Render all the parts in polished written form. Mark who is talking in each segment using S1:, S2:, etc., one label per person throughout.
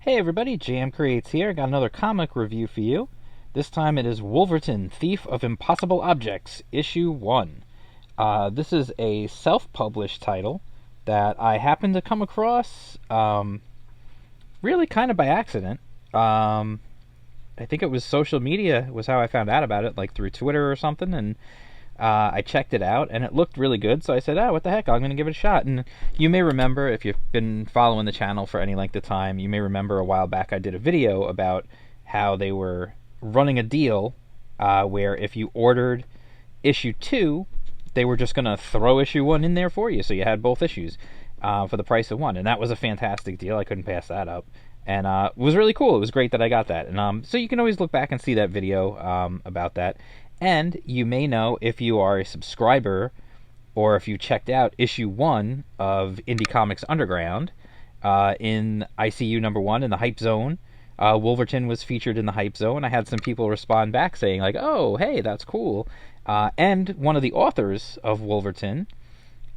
S1: Hey everybody, JM Creates here. Got another comic review for you. This time it is Wolverton, Thief of Impossible Objects, Issue 1. This is a self-published title that I happened to come across really kind of by accident. I think it was social media was how I found out about it, like through Twitter or something, and I checked it out, and it looked really good, so I said, what the heck, I'm going to give it a shot. And you may remember, if you've been following the channel for any length of time, you may remember a while back I did a video about how they were running a deal where if you ordered issue 2, they were just going to throw issue 1 in there for you, so you had both issues for the price of one. And that was a fantastic deal. I couldn't pass that up. And it was really cool. It was great that I got that. And so you can always look back and see that video about that. And you may know, if you are a subscriber or if you checked out issue 1 of Indie Comics Underground in ICU number 1 in the Hype Zone, Wolverton was featured in the Hype Zone. I had some people respond back saying, like, oh, hey, that's cool. And one of the authors of Wolverton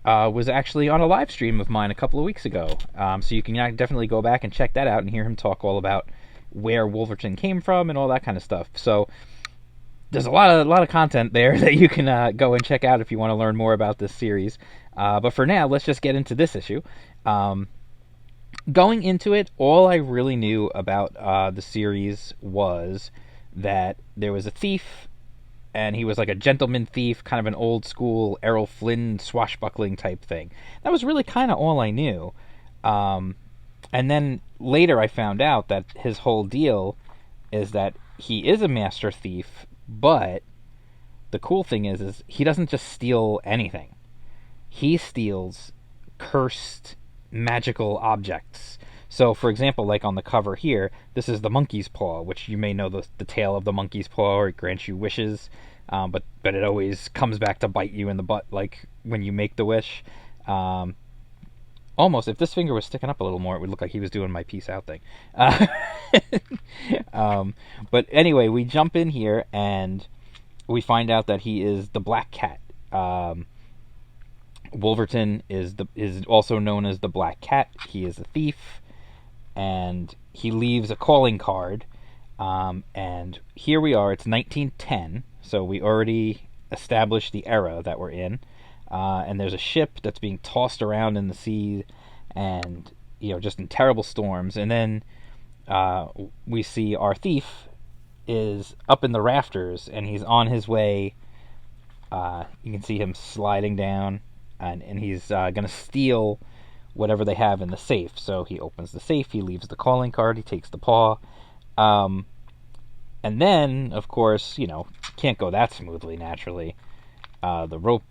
S1: was actually on a live stream of mine a couple of weeks ago. So you can definitely go back and check that out and hear him talk all about where Wolverton came from and all that kind of stuff. So there's a lot of content there that you can go and check out if you want to learn more about this series. But for now, let's just get into this issue. Going into it, all I really knew about the series was that there was a thief, and he was like a gentleman thief, kind of an old school Errol Flynn swashbuckling type thing. That was really kind of all I knew. And then later I found out that his whole deal is that he is a master thief, but the cool thing is he doesn't just steal anything. He steals cursed magical objects. So, for example, like on the cover here, this is the monkey's paw, which you may know the tale of the monkey's paw, or it grants you wishes, but it always comes back to bite you in the butt, like when you make the wish. Almost, if this finger was sticking up a little more, it would look like he was doing my peace out thing. But anyway, we jump in here and we find out that he is the Black Cat. Wolverton is also known as the Black Cat. He is a thief, and he leaves a calling card. And here we are. It's 1910, so we already established the era that we're in. And there's a ship that's being tossed around in the sea, and just in terrible storms. And then we see our thief is up in the rafters, and he's on his way. You can see him sliding down, and he's gonna steal whatever they have in the safe. So he opens the safe, he leaves the calling card, he takes the paw, and then, of course, can't go that smoothly. Naturally, the rope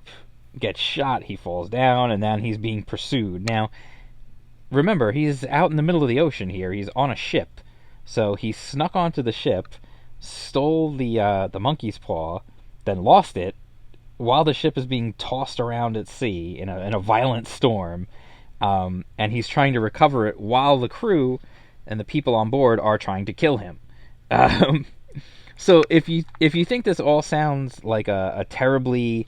S1: gets shot, he falls down, and then he's being pursued. Now, remember, he's out in the middle of the ocean here. He's on a ship. So he snuck onto the ship, stole the monkey's paw, then lost it while the ship is being tossed around at sea in a violent storm. And he's trying to recover it while the crew and the people on board are trying to kill him. So if you think this all sounds like a terribly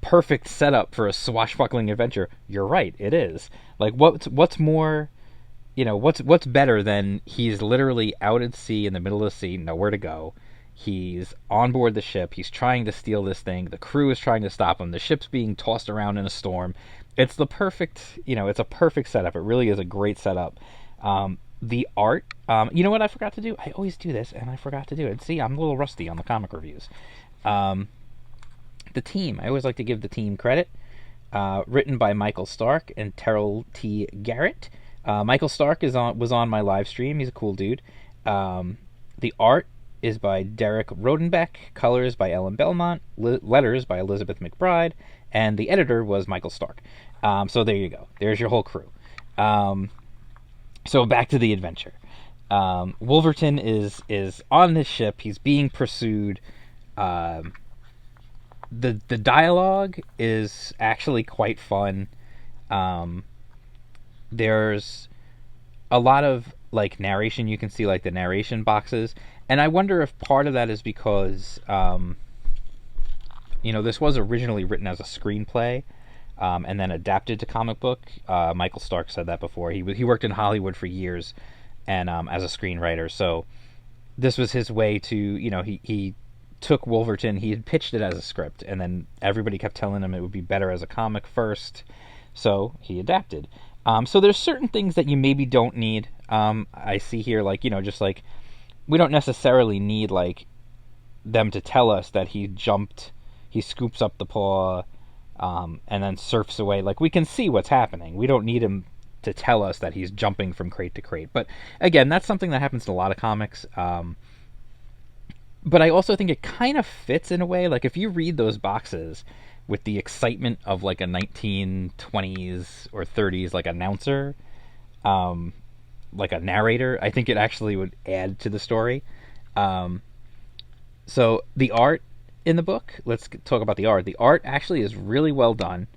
S1: perfect setup for a swashbuckling adventure, you're right, it is. Like, what's more, what's better than he's literally out at sea in the middle of the sea, nowhere to go. He's on board the ship, he's trying to steal this thing, the crew is trying to stop him, the ship's being tossed around in a storm. It's the perfect, it's a perfect setup. It really is a great setup. The art, you know what I forgot to do? I always do this, and I forgot to do it. See, I'm a little rusty on the comic reviews. The team, I always like to give the team credit. Written by Michael Stark and Terrell T. Garrett. Michael Stark was on my live stream. He's a cool dude. The art is by Derek Rodenbeck, colors by Ellen Belmont, letters by Elizabeth McBride, and the editor was Michael Stark. So there you go. There's your whole crew. So back to the adventure. Wolverton is on this ship. He's being pursued. The dialogue is actually quite fun. There's a lot of narration. You can see the narration boxes, and I wonder if part of that is because this was originally written as a screenplay, and then adapted to comic book. Michael Stark said that before. He worked in Hollywood for years, and as a screenwriter. So this was his way to, he took Wolverton. He had pitched it as a script, and then everybody kept telling him it would be better as a comic first. So he adapted. So there's certain things that you maybe don't need. I see here, like, just like, we don't necessarily need, like, them to tell us that he scoops up the paw, and then surfs away. Like, we can see what's happening. We don't need him to tell us that he's jumping from crate to crate. But again, that's something that happens in a lot of comics. But I also think it kind of fits in a way. Like, if you read those boxes with the excitement of, like, a 1920s or 30s, like, announcer, like a narrator, I think it actually would add to the story. So the art in the book, let's talk about the art. The art actually is really well done.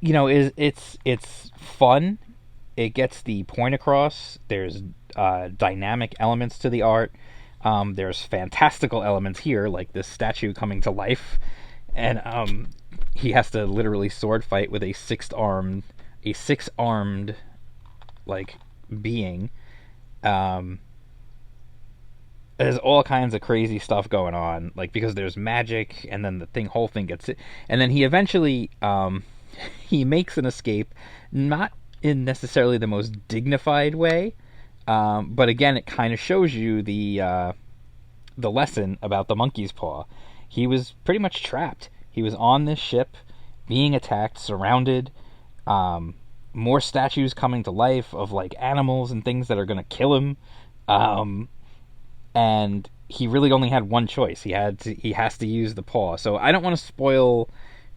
S1: It's fun. It gets the point across. There's dynamic elements to the art. There's fantastical elements here, like this statue coming to life, and he has to literally sword fight with a six-armed like being. There's all kinds of crazy stuff going on, like, because there's magic, and then the whole thing gets it, and then he eventually he makes an escape, not in necessarily the most dignified way, but again, it kind of shows you the lesson about the monkey's paw. He was pretty much trapped. He was on this ship, being attacked, surrounded, more statues coming to life of, like, animals and things that are going to kill him, and he really only had one choice. He has to use the paw. So I don't want to spoil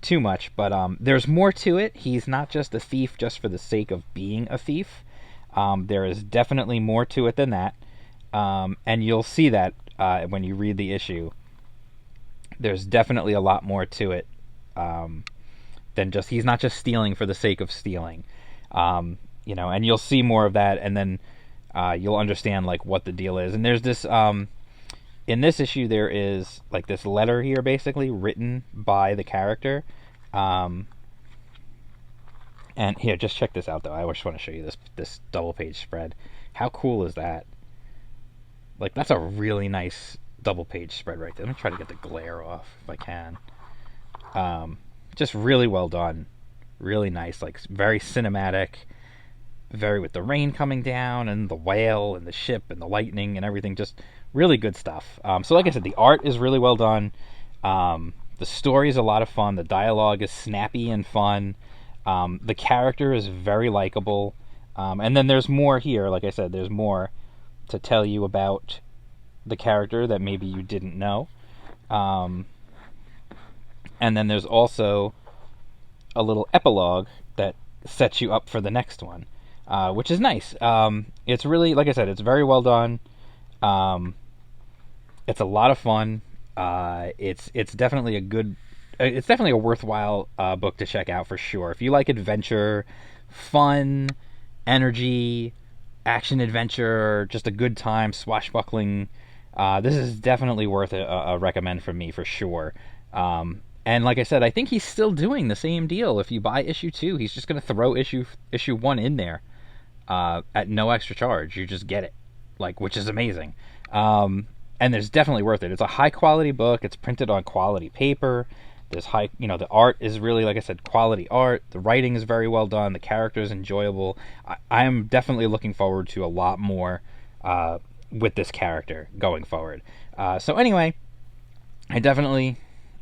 S1: too much, but there's more to it. He's not just a thief just for the sake of being a thief. There is definitely more to it than that, and you'll see that when you read the issue. There's definitely a lot more to it than just, he's not just stealing for the sake of stealing, and you'll see more of that, and then you'll understand, like, what the deal is. And there's this in this issue, there is, like, this letter here, basically written by the character. And here, just check this out, though. I just want to show you this double page spread. How cool is that? Like, that's a really nice double page spread right there. Let me try to get the glare off if I can. Just really well done. Really nice, like, very cinematic. Very, with the rain coming down and the whale and the ship and the lightning and everything, just really good stuff. So like I said, the art is really well done. The story is a lot of fun. The dialogue is snappy and fun. The character is very likable. And then there's more here. Like I said, there's more to tell you about the character that maybe you didn't know. And then there's also a little epilogue that sets you up for the next one. Which is nice. It's really, like I said, it's very well done. It's a lot of fun. It's definitely it's definitely a worthwhile book to check out for sure. If you like adventure, fun, energy, action adventure, just a good time, swashbuckling, this is definitely worth a recommend from me for sure. And like I said, I think he's still doing the same deal. If you buy issue 2, he's just going to throw issue 1 in there at no extra charge. You just get it, like, which is amazing. And there's definitely worth it. It's a high quality book. It's printed on quality paper. There's the art is really, like I said, quality art. The writing is very well done. The character is enjoyable. I am definitely looking forward to a lot more with this character going forward. So anyway, I definitely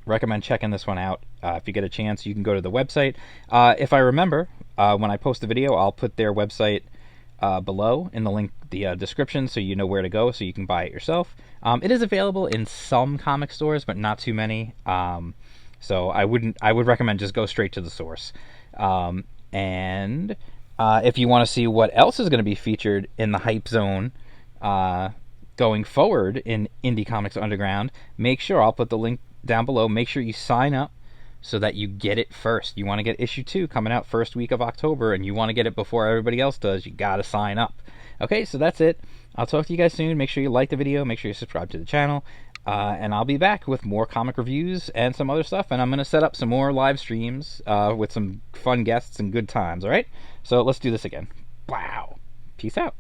S1: recommend checking this one out. If you get a chance, you can go to the website. If I remember, when I post the video, I'll put their website below in the description, so you know where to go, so you can buy it yourself. It is available in some comic stores, but not too many. So I would recommend just go straight to the source. And if you want to see what else is going to be featured in the Hype Zone going forward in Indie Comics Underground, make sure I'll put the link down below. Make sure you sign up so that you get it first. You want to get issue 2 coming out first week of October, and you want to get it before everybody else does. You got to sign up. Okay, so that's it. I'll talk to you guys soon. Make sure you like the video. Make sure you subscribe to the channel. And I'll be back with more comic reviews and some other stuff, and I'm going to set up some more live streams with some fun guests and good times, alright? So let's do this again. Wow. Peace out.